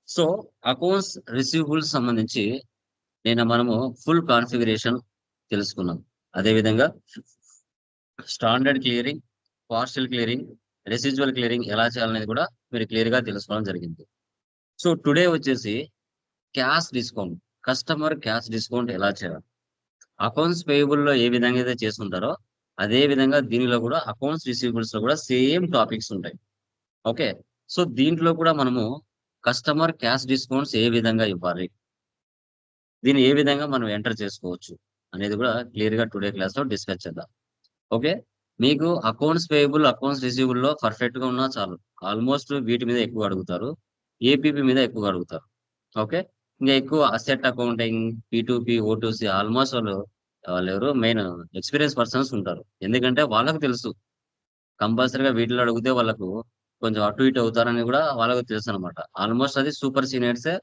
So accounts receivables సంబంధించి మనము full configuration తెలుసుకున్నాం. అదేవిధంగా standard clearing, partial clearing, residual clearing ఎలా చేయాలనేది కూడా మీరు క్లియర్ గా తెలుసుకోవడం జరిగింది. సో టుడే వచ్చేసి cash discount, customer cash discount ఎలా చేయాలి, అకౌంట్స్ పేయబుల్ లో ఏ విధంగా అయితే చేస్తుంటారో అదే విధంగా దీనిలో కూడా అకౌంట్స్ రిసీవబుల్స్ లో కూడా సేమ్ టాపిక్స్ ఉంటాయి. ఓకే. సో దీంట్లో కూడా మనము కస్టమర్ క్యాష్ డిస్కౌంట్స్ ఏ విధంగా ఇవ్వాలి, దీన్ని ఏ విధంగా మనం ఎంటర్ చేసుకోవచ్చు అనేది కూడా క్లియర్ గా టుడే క్లాస్ లో డిస్కస్ చేద్దాం. ఓకే. మీకు అకౌంట్స్ పేయబుల్, అకౌంట్స్ రిసీవబుల్ లో పర్ఫెక్ట్ గా ఉన్నా చాలు. ఆల్మోస్ట్ వీటి మీద ఎక్కువ అడుగుతారు, ఏపీపీ మీద ఎక్కువగా అడుగుతారు. ఓకే. ఇంకా ఎక్కువ అసెట్ అకౌంటింగ్, పీ2పీ, ఓ2సి ఆల్మోస్ట్ వాళ్ళు ఎవరు మెయిన్ ఎక్స్పీరియన్స్ పర్సన్స్ ఉంటారు. ఎందుకంటే వాళ్ళకు తెలుసు కంపల్సరీగా వీటిలో అడిగితే వాళ్ళకు కొంచెం అటు ఇటు అవుతారని కూడా వాళ్ళకు తెలుసు అనమాట. ఆల్మోస్ట్ అది సూపర్ సీనియర్సే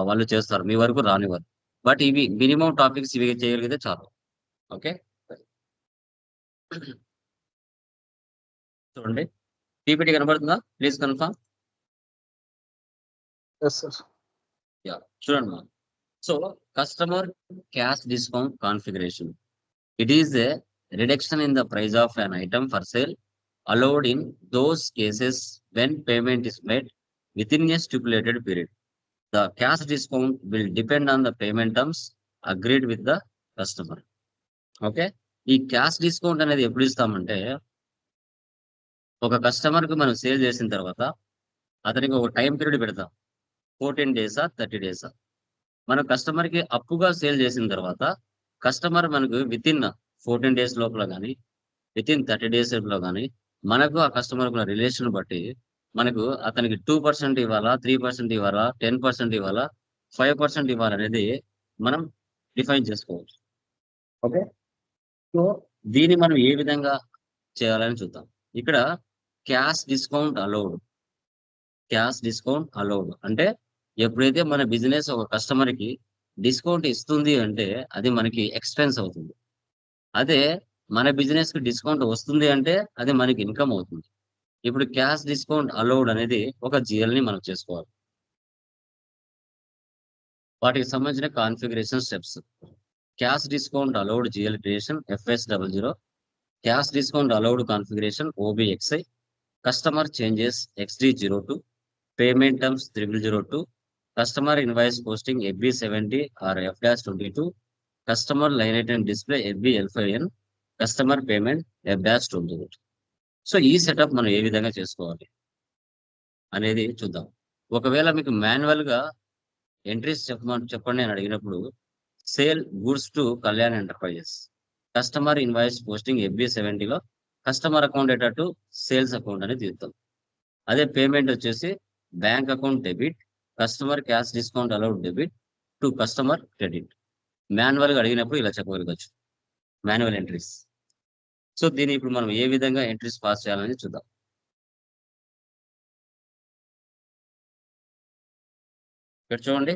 వాళ్ళు చేస్తారు, మీ వరకు రానివ్వరు. బట్ ఇవి మినిమం టాపిక్స్ ఇవి చేయగలిగితే చాలు. ఓకే. చూడండి, పీపీటీ కనబడుతుందా? Please confirm. Yes sir. Yeah, చూడండి మా. So customer cash discount configuration, it is a reduction in the price of an item for sale allowed in those cases when payment is made within a stipulated period. The cash discount will depend on the payment terms agreed with the customer. Okay. ఈ cash discount అనేది ఎప్పుడు ఇస్తామంటే, ఒక customer కి మనం sale చేసిన తర్వాత అతనికి ఒక టైం పీరియడ్ పెడతాం. 14 డేసా, 30 డేసా. మన కస్టమర్ కి అప్పుగా సేల్ చేసిన తర్వాత కస్టమర్ మనకు విత్ ఇన్ 14 డేస్ లోపల కానీ విత్ ఇన్ 30 డేస్ లో కానీ మనకు ఆ కస్టమర్ ఉన్న రిలేషన్ బట్టి మనకు అతనికి 2% ఇవ్వాలా, 3% ఇవ్వాలా, 10% ఇవ్వాలా, 5% ఇవ్వాలనేది మనం డిఫైన్ చేసుకోవచ్చు. ఓకే. సో దీన్ని మనం ఏ విధంగా చేయాలని చూద్దాం. ఇక్కడ cash discount allowed, cash discount allowed అంటే ఎప్పుడైతే మన బిజినెస్ ఒక కస్టమర్ కి డిస్కౌంట్ ఇస్తుంది అంటే అది మనకి ఎక్స్పెన్స్ అవుతుంది. అదే మన బిజినెస్ కి డిస్కౌంట్ వస్తుంది అంటే అది మనకి ఇన్కమ్ అవుతుంది. ఇప్పుడు క్యాష్ డిస్కౌంట్ అలౌడ్ అనేది ఒక జిఎల్ ని మనం చేసుకోవాలి. వాటికి సంబంధించిన configuration steps: cash discount allowed GL creation FS00, cash discount allowed configuration OBXI, customer changes XD02, payment terms 0002, customer invoice posting FB70 or F-22, customer line item display FBL5N, customer payment F-28. So ఈ setup మనం ఏ విధంగా చేసుకోవాలి అనేది చూద్దాం. ఒకవేళ మీకు manual గా ఎంట్రీస్ చెప్పండి అని అడిగినప్పుడు, sale goods to Kalyan enterprises, customer invoice posting FB70లో customer account data to sales account అని తీద్దాం. అదే పేమెంట్ వచ్చేసి bank account debit, customer cash discount allowed debit to customer credit. Manual గా అడిగినప్పుడు ఇలా చెప్పగలగచ్చు, మాన్యువల్ ఎంట్రీస్. సో దీన్ని ఇప్పుడు మనం ఏ విధంగా ఎంట్రీస్ పాస్ చేయాలని చూద్దాం. ఇక్కడ చూడండి,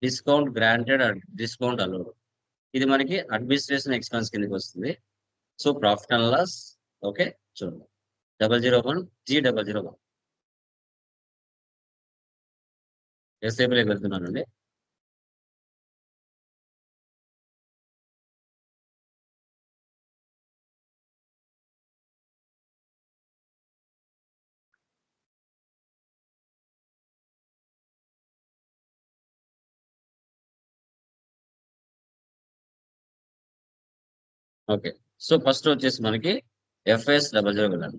డిస్కౌంట్ గ్రాంటెడ్, డిస్కౌంట్ అలౌడ్, ఇది మనకి అడ్మినిస్ట్రేషన్ ఎక్స్పెన్స్ కిందకి వస్తుంది. So profit and loss. Okay. చూడండి 001 G001 ఎస్ఏబుల్కి వెళ్తున్నానండి. ఓకే. సో ఫస్ట్ వచ్చేసి మనకి FS00 వెళ్ళండి.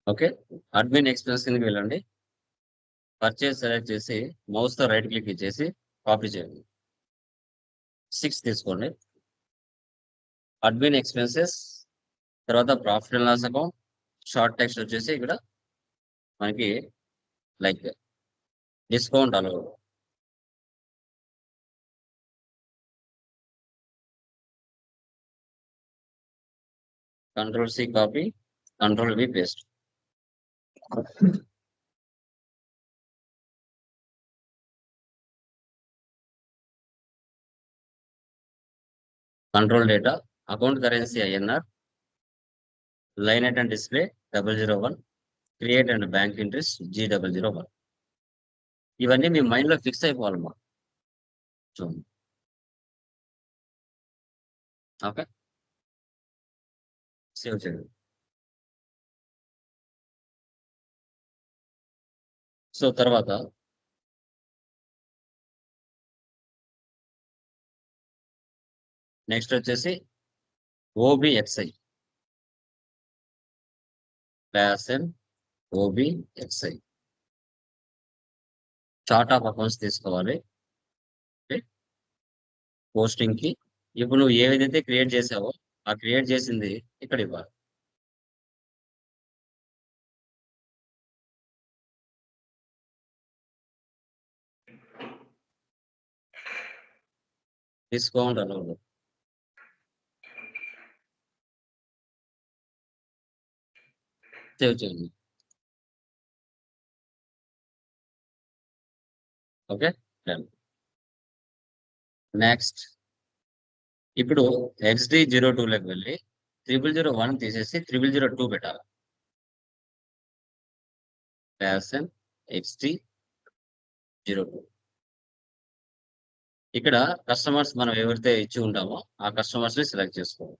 ఓకే. అడ్మిన్ ఎక్స్పెన్స్ కిందకి వెళ్ళండి. పర్చేస్ సెలెక్ట్ చేసి మౌస్ తో రైట్ క్లిక్ ఇచ్చేసి కాపీ చేయండి. 6 తీసుకోండి. అడ్మిన్ ఎక్స్పెన్సెస్ తర్వాత profit and loss account, short text వచ్చేసి ఇక్కడ మనకి like discount allowed. Control C copy, Control V paste. Control data, account currency INR, line and display 001, create and bank entries G001. ఇవన్నీ మీ mind లో fix అయిపోవాలమ్మా. చూడండి. Okay, save చేయండి. So తర్వాత next వచ్చేసి ఓబిఎక్స్ఐ, class ఓబిఎక్స్ఐ chart of accounts తీసుకోవాలి posting కి. ఇప్పుడు నువ్వు ఏదైతే క్రియేట్ చేసావో ఆ క్రియేట్ చేసింది ఇక్కడ ఇవ్వాలి. డిస్కౌంట్ అలౌడ్, సేవ్ చేయండి. ఓకే, నెక్స్ట్ ఇప్పుడు XD02లోకి వెళ్ళి 0001 తీసేసి 0002 పెట్టాలి. Fashion XD02. ఇక్కడ కస్టమర్స్ మనం ఎవరైతే ఇచ్చి ఉంటామో ఆ కస్టమర్స్ ని సెలెక్ట్ చేసుకోవాలి.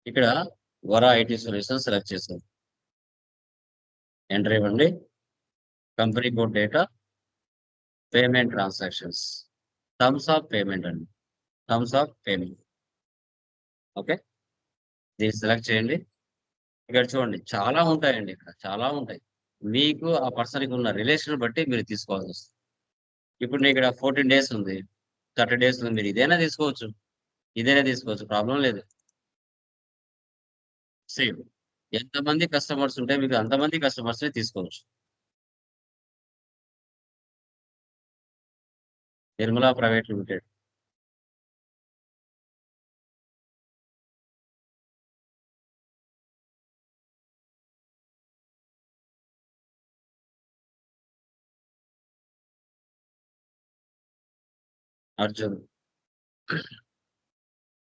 ఇక్కడ వరా ఐటీ సొల్యూషన్ సెలెక్ట్ చేసాం. ఎంటర్ ఇవ్వండి. Company code data, payment transactions, terms of payment అండి, టర్మ్స్ ఆఫ్ పేమెంట్. ఓకే, దీన్ని సెలెక్ట్ చేయండి. ఇక్కడ చూడండి చాలా ఉంటాయండి, ఇక్కడ చాలా ఉంటాయి. మీకు ఆ పర్సన్కి ఉన్న రిలేషన్ బట్టి మీరు తీసుకోవాల్సి వస్తుంది. ఇప్పుడు నేను ఇక్కడ 14 days ఉంది, 30 days ఉంది, మీరు ఇదైనా తీసుకోవచ్చు, ప్రాబ్లం లేదు. సేమ్ ఎంతమంది కస్టమర్స్ ఉంటే మీకు అంతమంది కస్టమర్స్ ని తీసుకోవచ్చు. Nirmala private limited, Arjun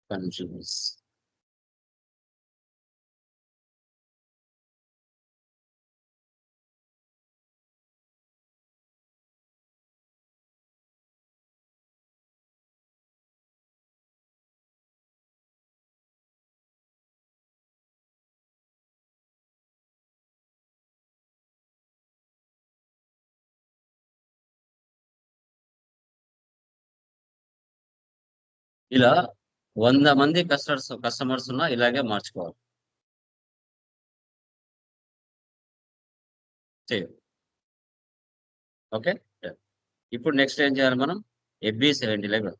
consumers. ఇలా 100 మంది కస్టమర్స్ ఉన్నా ఇలాగే మార్చుకోవాలి. సేవ్. ఓకే, ఇప్పుడు నెక్స్ట్ ఏం చేయాలి మనం? FB70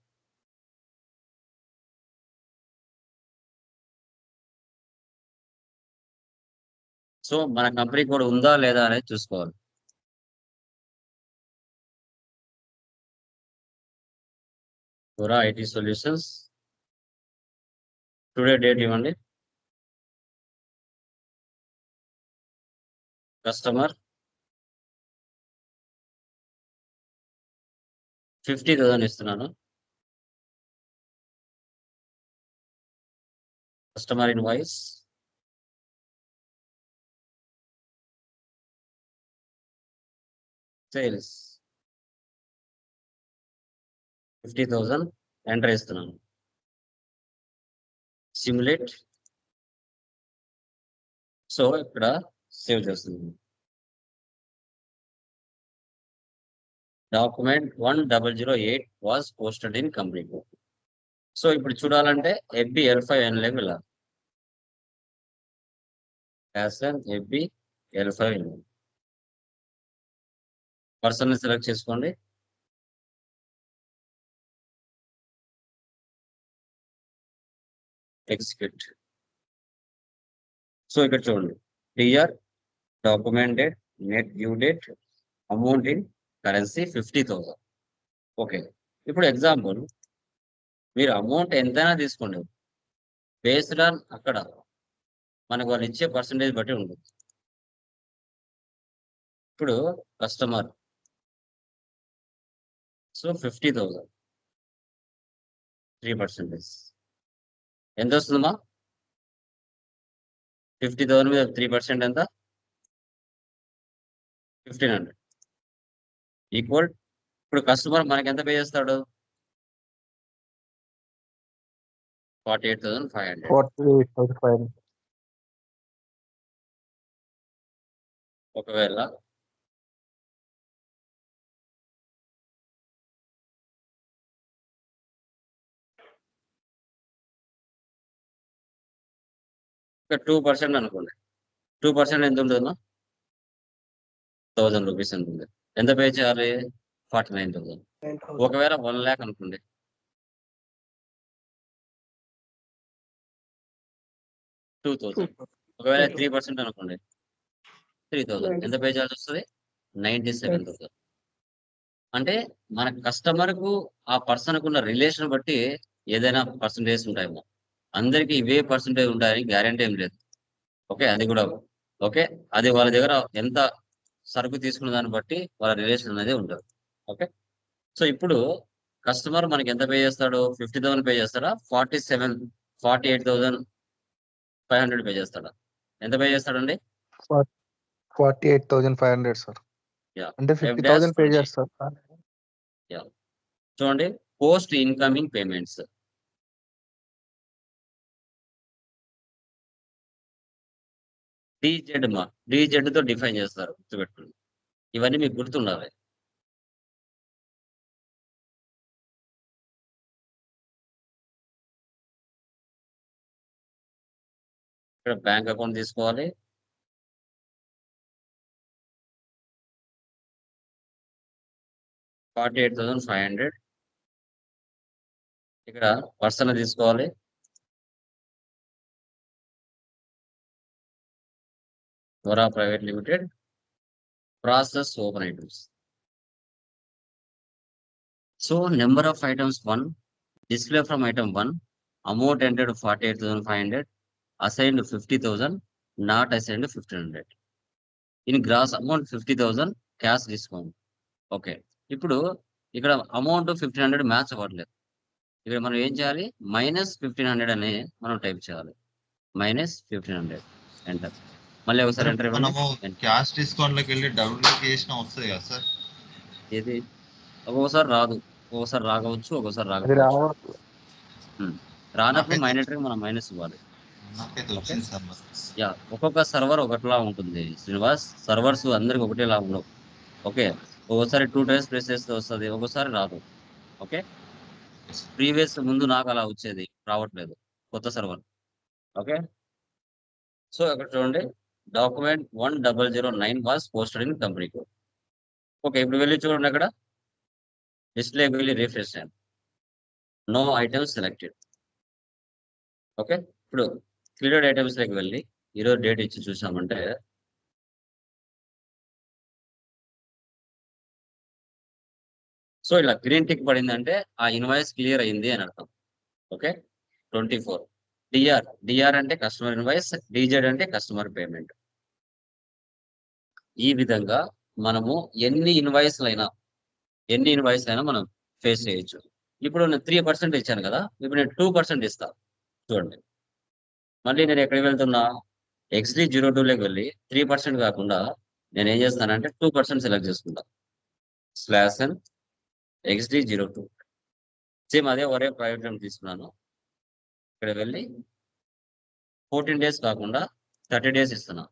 సో మన కంపెనీ కోడ్ ఉందా లేదా అనేది చూసుకోవాలి. Vara IT solutions, today date ఇవ్వండి. కస్టమర్ 50,000 ఇస్తున్నాను. కస్టమర్ ఇన్వాయిస్, సేల్స్ 50,000 ఎంటర్ ఇస్తున్నాను. సిమ్యులేట్. సో ఇక్కడ సేవ్ చేస్తున్నాను. Document 1008 was posted in company code. So ఇప్పుడు చూడాలంటే FB L5 లోకి వెళ్ళాలి. FB L5 పర్సన్ ని సెలెక్ట్ చేసుకోండి. ఎగ్జిక్యూట్. సో ఇక్కడ చూడండి, TR, document date, net due date, amount in currency 50,000. Okay, ఇప్పుడు ఎగ్జాంపుల్ మీరు అమౌంట్ ఎంతైనా తీసుకోండి, బేస్డ్ ఆన్ అక్కడ మనకు వాళ్ళు ఇచ్చే పర్సంటేజ్ బట్టి ఉంటుంది. ఇప్పుడు కస్టమర్ సో 50,000, 3%. ఎంత వస్తుందమ్మా? 50,000 మీద 3% ఎంత? 1,500 ఈక్వల్. ఇప్పుడు కస్టమర్ మనకి ఎంత పే చేస్తాడు? 48,500. 48,500. ఒకవేళ ఒక 2% అనుకోండి. 2% ఎంత ఉంటుందమ్మా? 1,000 రూపీస్ ఉంటుంది. ఎంత పే చేయాలి? 49,000. ఒకవేళ 1 lakh అనుకోండి. 2,000. ఒకవేళ 3% అనుకోండి. 3,000. ఎంత పే చేయాల్సి వస్తుంది? 97,000. అంటే మన కస్టమర్ కు ఆ పర్సన్ కు ఉన్న రిలేషన్ బట్టి ఏదైనా పర్సంటేజ్ ఉంటాయేమో. అందరికి ఇవే పర్సంటేజ్ ఉంటాయని గ్యారెంటీ ఏం లేదు. ఓకే, అది కూడా ఓకే. అది వాళ్ళ దగ్గర ఎంత సరుకు తీసుకున్న దాన్ని బట్టి వాళ్ళ రిలేషన్ అనేది ఉంటుంది. ఓకే, సో ఇప్పుడు కస్టమర్ మనకి ఎంత పే చేస్తాడు? 50,000 పే చేస్తాడా? 48,500 పే చేస్తాడా? ఎంత పే చేస్తాడండి? 48,500 సార్. యా, అంటే 50,000 పే చేస్తారు. యా, చూడండి పోస్ట్ ఇన్కమింగ్ పేమెంట్స్. డీజెడ్ తో డిఫైన్ చేస్తారు, గుర్తుపెట్టుకోండి. ఇవన్నీ మీకు గుర్తుండాలి. ఇక్కడ బ్యాంక్ అకౌంట్ తీసుకోవాలి. $48,500. ఇక్కడ పర్సన్ తీసుకోవాలి. Vara private limited. Process open items. So number of items 1, display from item 1, amount entered 48,500, assigned 50,000, not assigned 1,500. In gross amount 50,000, cash discount. Okay, ఇప్పుడు ఇక్కడ అమౌంట్ 1,500 మ్యాచ్ అవ్వట్లేదు. ఇక్కడ మనం ఏం చేయాలి? -1,500 అని మనం టైప్ చేయాలి. -1,500 ఎంటర్. మళ్ళీ ఒకసారి ఎంటర్ ఇవ్వండి. మనము క్యాష్ డిస్కౌంట్ లోకి వెళ్ళి డబుల్ చేసిన వస్తుంది కదా సార్? ఏది ఒక్కొక్కసారి రాదు, ఒక్కొక్కసారి రావచ్చు, ఒక్కొక్కసారి అది రాకపోవచ్చు. రావట్లేదు. రానప్పుడు మైనటరీ మనం మైనస్ ఇవ్వాలి. నాకైతే వచ్చింది సార్. యా, ఒక్కొక్క సర్వర్ ఒకటిలా ఉంటుంది శ్రీనివాస్. సర్వర్స్ అందరికి ఒకటేలా ఉండవు. ఓకే, ఒక్కోసారి 2 times ప్రెస్ చేస్తే వస్తుంది, ఒక్కోసారి రాదు. ఓకే, ప్రీవియస్ ముందు నాకు అలా వచ్చేది, రావట్లేదు కొత్త సర్వర్. ఓకే, సో ఇక్కడ చూడండి document 1009 was posted in company code. Okay, ఇప్పుడు వెళ్ళి చూడండి అక్కడ డిస్ప్లేకి వెళ్ళి రిఫ్రెష్ చేయండి. No items selected. ఓకే, ఇప్పుడు క్లియర్డ్ ఐటమ్స్ లోకి వెళ్ళి ఈరోజు డేట్ ఇచ్చి చూసామంటే సో ఇలా గ్రీన్ టిక్ పడిందంటే ఆ ఇన్వాయిస్ క్లియర్ అయింది అని అర్థం. ఓకే, 24. డిఆర్ అంటే కస్టమర్ ఇన్వాయిస్, డీజెడ్ అంటే కస్టమర్ పేమెంట్. ఈ విధంగా మనము ఎన్ని ఇన్వాయిస్లు అయినా మనం ఫేస్ చేయొచ్చు. ఇప్పుడు నేను 3% ఇచ్చాను కదా, ఇప్పుడు నేను 2% ఇస్తా. చూడండి, మళ్ళీ నేను ఎక్కడికి వెళ్తున్నా? XD02లోకి వెళ్ళి 3% కాకుండా నేను ఏం చేస్తానంటే 2% సెలెక్ట్ చేసుకుంటా. /n XD02. సేమ్ అదే ఒరే ప్రైవేట్ లిమిట్ తీసుకున్నాను. ఇక్కడ వెళ్ళి 14 days కాకుండా 30 days ఇస్తున్నా.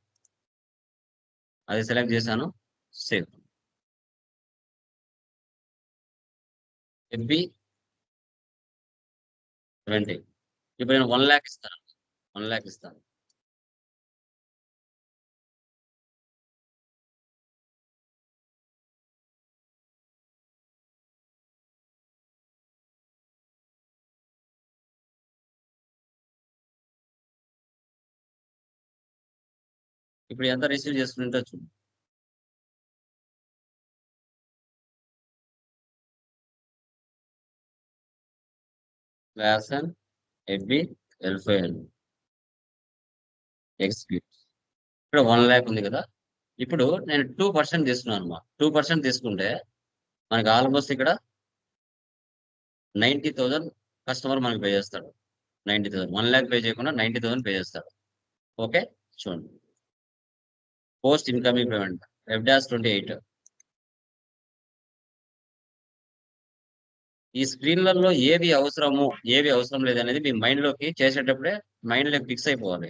అది సెలెక్ట్ చేశాను, సేవ్. FB 20. ఇప్పుడు నేను 1 lakh ఇస్తాను. 1 lakh ఇస్తాను. ఇప్పుడు ఎంత రిసీవ్ చేసుకుంటో చూడు. /n FB L5N execute. ఇక్కడ 1 lakh ఉంది కదా. ఇప్పుడు నేను 2% తీసుకున్నాను అన్నమాట. 2% తీసుకుంటే మనకి ఆల్మోస్ట్ ఇక్కడ 90,000 కస్టమర్ మనకి పే చేస్తాడు 90,000. 1 lakh పే చేయకుండా 90,000 పే చేస్తాడు. ఓకే, చూడండి. Post incoming payment F-28. ఈ స్క్రీన్లలో ఏవి అవసరము, ఏవి అవసరం లేదనేది మీ మైండ్లోకి చేసేటప్పుడే మైండ్లోకి ఫిక్స్ అయిపోవాలి.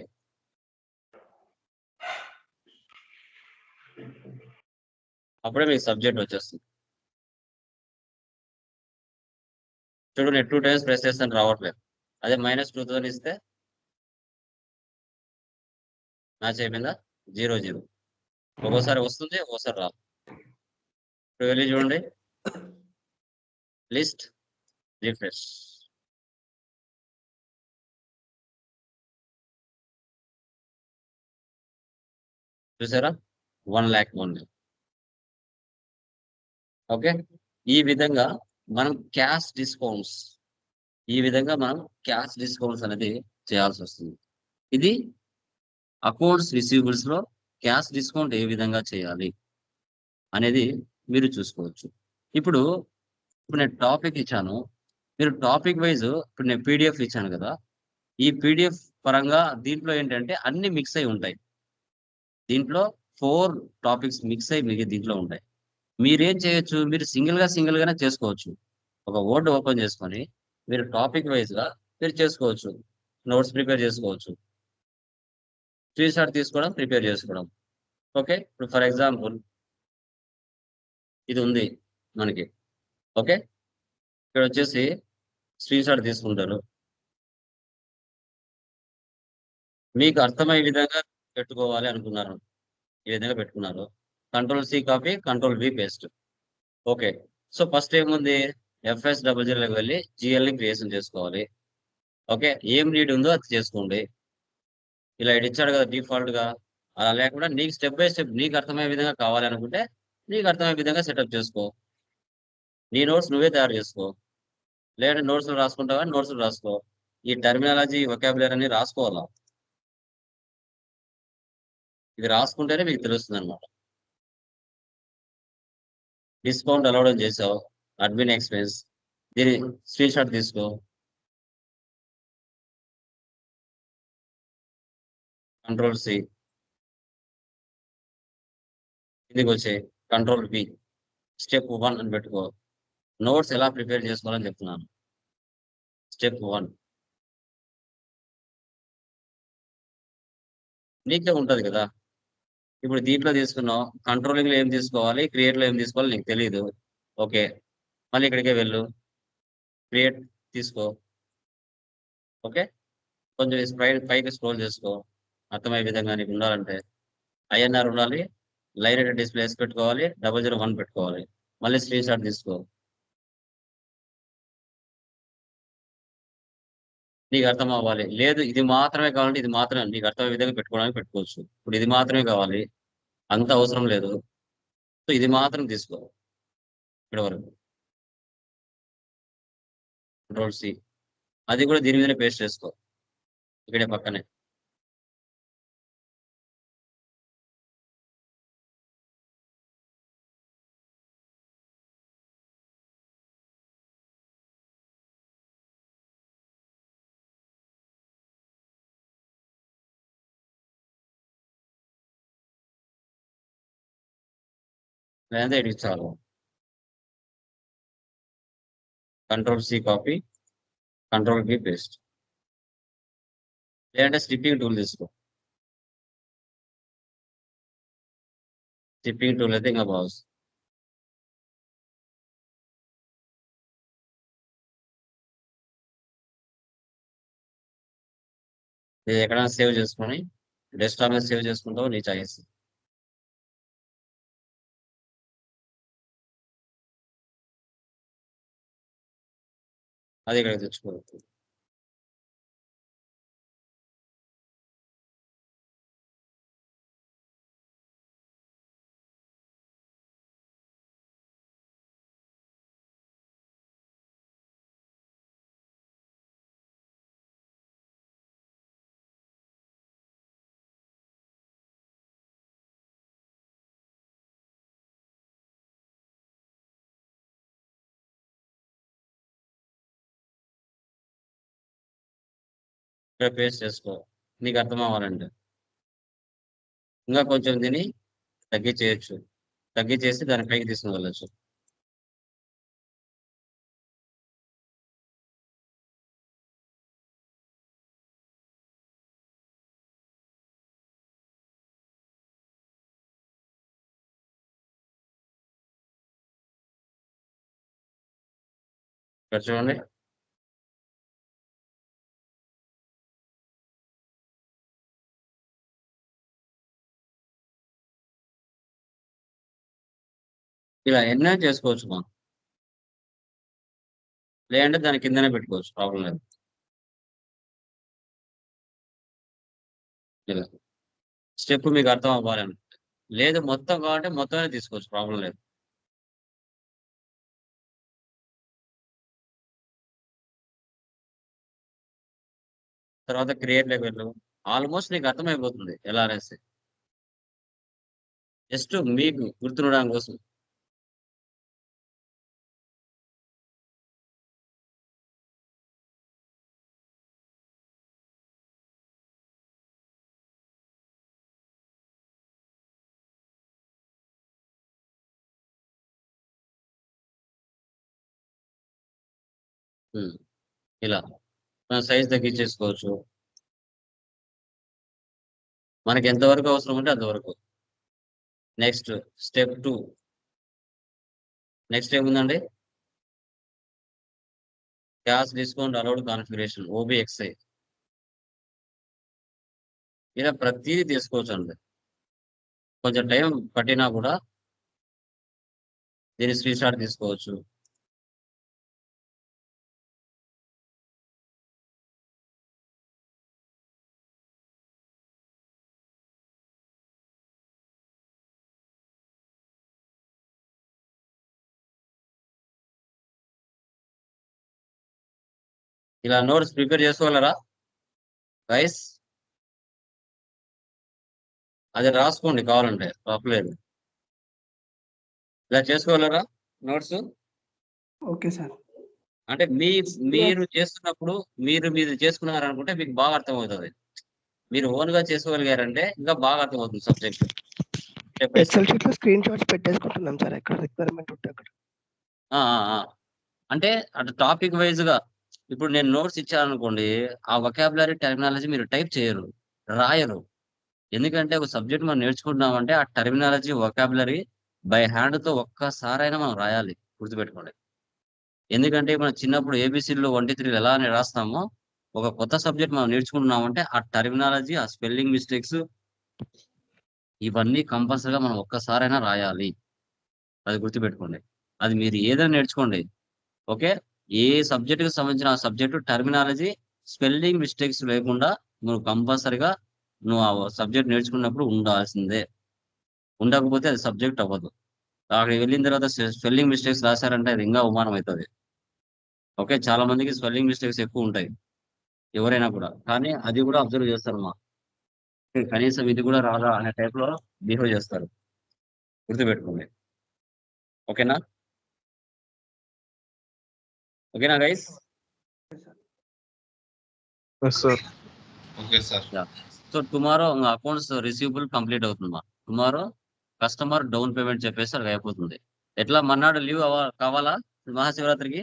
అప్పుడే మీకు సబ్జెక్ట్ వచ్చేస్తుంది. చూడు, నేను 2 times ప్రెస్ చేస్తాను, రావట్లేదు. అదే -2000 ఇస్తే మ్యాచ్ అయిపోయిందా? 0-0. ఒక్కోసారి వస్తుంది, ఒక్కోసారి రాదు. ఇప్పుడు వెళ్ళి చూడండి, లిస్ట్, రిఫ్రెష్. చూసారా? 1 lakh ఓన్లీ. ఓకే, ఈ విధంగా మనం క్యాష్ డిస్కౌంట్స్ అనేది చేయాల్సి వస్తుంది. ఇది అకౌంట్స్ రిసీవబుల్స్ లో క్యాష్ డిస్కౌంట్ ఏ విధంగా చేయాలి అనేది మీరు చూసుకోవచ్చు. ఇప్పుడు నేను టాపిక్ ఇచ్చాను, మీరు టాపిక్ వైజ్ ఇప్పుడు నేను పీడిఎఫ్ ఇచ్చాను కదా, ఈ పీడిఎఫ్ పరంగా దీంట్లో ఏంటంటే అన్ని మిక్స్ అయి ఉంటాయి. దీంట్లో 4 టాపిక్స్ మిక్స్ అయి మీకు దీంట్లో ఉంటాయి. మీరేం చేయొచ్చు, మీరు సింగిల్ గానే చేసుకోవచ్చు. ఒక వర్డ్ ఓపెన్ చేసుకొని మీరు టాపిక్ వైజ్ గా మీరు చేసుకోవచ్చు. నోట్స్ ప్రిపేర్ చేసుకోవచ్చు, స్క్రీన్ షాట్ తీసుకోవడం, ప్రిపేర్ చేసుకోవడం. ఓకే, ఇప్పుడు ఫర్ ఎగ్జాంపుల్ ఇది ఉంది మనకి. ఓకే, ఇక్కడ వచ్చేసి స్క్రీన్ షాట్ తీసుకుంటారు, మీకు అర్థమయ్యే విధంగా పెట్టుకోవాలి అనుకున్నారు, ఈ విధంగా పెట్టుకున్నారు. Ctrl+C copy, Ctrl+V paste. Okay, so first ఏముంది, FS00 వెళ్ళి GL ని క్రియేషన్ చేసుకోవాలి. ఓకే, ఏం నీడ్ ఉందో అది చేసుకోండి. ఇలా ఇచ్చాడు కదా డిఫాల్ట్ గా, అలా లేకుండా నీకు స్టెప్ బై స్టెప్ నీకు అర్థమయ్యే విధంగా కావాలి అనుకుంటే నీకు అర్థమయ్యే విధంగా సెటప్ చేసుకో. నీ నోట్స్ నువ్వే తయారు చేసుకో, లేదంటే నోట్స్ రాసుకుంటావా, నోట్స్ రాసుకో. ఈ టర్మినాలజీ, వొకాబులరీ అని రాసుకోవాలా. ఇది రాసుకుంటేనే మీకు తెలుస్తుంది అనమాట. డిస్కౌంట్ అలౌడ్ చేసావు, అడ్మిన్ ఎక్స్పెన్స్, దీని స్క్రీన్ షాట్ తీసుకో. Ctrl+C, కిందికి వచ్చే Ctrl+V, స్టెప్ 1 అని పెట్టుకో. నోట్స్ ఎలా ప్రిపేర్ చేసుకోవాలని చెప్తున్నాను. స్టెప్ 1 నీకే ఉంటది కదా. ఇప్పుడు దీంట్లో తీసుకున్నావు, కంట్రోలింగ్ లో ఏం తీసుకోవాలి, క్రియేట్ లో ఏం తీసుకోవాలి నీకు తెలియదు. ఓకే, మళ్ళీ ఇక్కడికే వెళ్ళు, క్రియేట్ తీసుకో. ఓకే, కొంచెం పైకి స్క్రోల్ చేసుకో, అర్థమయ్యే విధంగా నీకు ఉండాలంటే. INR ఉండాలి, లైన్ రేటెడ్ డిస్ప్లేస్ పెట్టుకోవాలి, 001 పెట్టుకోవాలి. మళ్ళీ స్క్రీన్ షాట్ తీసుకో. నీకు అర్థం అవ్వాలి, లేదు ఇది మాత్రమే కావాలంటే ఇది మాత్రమే నీకు అర్థమయ్యే విధంగా పెట్టుకోవడానికి పెట్టుకోవచ్చు. ఇప్పుడు ఇది మాత్రమే కావాలి, అంత అవసరం లేదు, సో ఇది మాత్రం తీసుకో ఇక్కడ వరకు. Ctrl+C, అది కూడా దీని మీదనే పేస్ట్ చేసుకో, ఇక్కడే పక్కనే. లేదంటే ఇది చాలు. Ctrl+C copy, Ctrl+V paste. లేదంటే స్టిప్పింగ్ టూల్ తీసుకో. స్టిప్పింగ్ టూల్ అయితే ఇంకా బాగుంది. ఇది ఎక్కడైనా సేవ్ చేసుకొని డెస్క్టాప్ మీద సేవ్ చేసుకుంటావు, నీ చాయిస్. అది ఇక్కడ తెచ్చుకోవచ్చు. ఇక్కడ పేస్ట్ చేసుకో నీకు అర్థం అవ్వాలంటే. ఇంకా కొంచెం దీన్ని తగ్గించేయచ్చు, తగ్గించేసి దాని పైకి తీసుకుని వెళ్ళచ్చు. ఇక్కడ చూడండి, ఇలా ఎన్నో చేసుకోవచ్చు మనం, లేదంటే దాని కిందనే పెట్టుకోవచ్చు, ప్రాబ్లం లేదు. ఇలా స్టెప్ మీకు అర్థం అవ్వాలని, లేదు మొత్తం కావాలంటే మొత్తమే తీసుకోవచ్చు, ప్రాబ్లం లేదు. తర్వాత క్రియేట్ లెవెల్ ఆల్మోస్ట్ నీకు అర్థమైపోతుంది ఎలా అనేసి, జస్ట్ మీకు గుర్తుండడం కోసం. ఇలా మనం సైజ్ తగ్గించేసుకోవచ్చు, మనకి ఎంతవరకు అవసరం ఉంటే అంతవరకు. నెక్స్ట్ స్టెప్ 2, నెక్స్ట్ ఏముందండి, cash discount allowed configuration OBXI. ఇలా ప్రతిదీ తీసుకోవచ్చు అండి, కొంచెం టైం పట్టినా కూడా దీన్ని స్క్రీన్ షాట్ తీసుకోవచ్చు. ఇలా నోట్స్ ప్రిపేర్ చేసుకోగలరా గైస్? అది రాసుకోండి కావాలంటే, తప్పలేదు. ఇలా చేసుకోగలరా నోట్స్? Okay sir. అంటే మీరు చేస్తున్నప్పుడు మీరు చేసుకున్నారనుకుంటే మీకు బాగా అర్థమవుతుంది. మీరు ఓన్ గా చేసుకోగలిగారంటే ఇంకా బాగా అర్థమవుతుంది సబ్జెక్ట్. ఎక్సెల్ షీట్ లో స్క్రీన్ షాట్స్ పెట్టేసుకుంటున్నాం సార్, ఎక్కడ రిక్వైర్మెంట్ ఉంటే అక్కడ. అంటే అటు టాపిక్ వైజ్ గా ఇప్పుడు నేను నోట్స్ ఇచ్చాననుకోండి, ఆ వొకాబులరీ టెర్మినాలజీ మీరు టైప్ చేయరు, రాయరు. ఎందుకంటే ఒక సబ్జెక్ట్ మనం నేర్చుకుంటున్నామంటే ఆ టెర్మినాలజీ వొకాబులరీ బై హ్యాండ్ తో ఒక్కసారైనా మనం రాయాలి, గుర్తుపెట్టుకోండి. ఎందుకంటే మనం చిన్నప్పుడు ABCలో 1 2 3 ఎలా అని రాస్తామో, ఒక కొత్త సబ్జెక్ట్ మనం నేర్చుకుంటున్నామంటే ఆ టెర్మినాలజీ, ఆ స్పెల్లింగ్ మిస్టేక్స్ ఇవన్నీ కంపల్సరీగా మనం ఒక్కసారైనా రాయాలి, అది గుర్తుపెట్టుకోండి. అది మీరు ఏదైనా నేర్చుకోండి, ఓకే. ఏ సబ్జెక్ట్ కి సంబంధించిన ఆ సబ్జెక్టు టెర్మినాలజీ, స్పెల్లింగ్ మిస్టేక్స్ లేకుండా నువ్వు కంపల్సరీగా నువ్వు ఆ సబ్జెక్ట్ నేర్చుకున్నప్పుడు ఉండాల్సిందే. ఉండకపోతే అది సబ్జెక్ట్ అవ్వదు. అక్కడికి వెళ్ళిన తర్వాత స్పెల్లింగ్ మిస్టేక్స్ రాశారంటే అది ఇంకా అవమానం అవుతుంది. ఓకే, చాలా మందికి స్పెల్లింగ్ మిస్టేక్స్ ఎక్కువ ఉంటాయి ఎవరైనా కూడా, కానీ అది కూడా అబ్జర్వ్ చేస్తారు మా, కనీసం ఇది కూడా రాదా అనే టైప్ లో బిహేవ్ చేస్తారు, గుర్తుపెట్టుకోండి. ఓకేనా? ఓకేనా guys? Yes, sir. Okay sir. So tomorrow accounts receivable complete అవుతుందమ్మా. టుమారో కస్టమర్ డౌన్ పేమెంట్ చెప్పేసి అది అయిపోతుంది. ఎట్లా మన్నాడు లీవ్ కావాలా మహాశివరాత్రికి?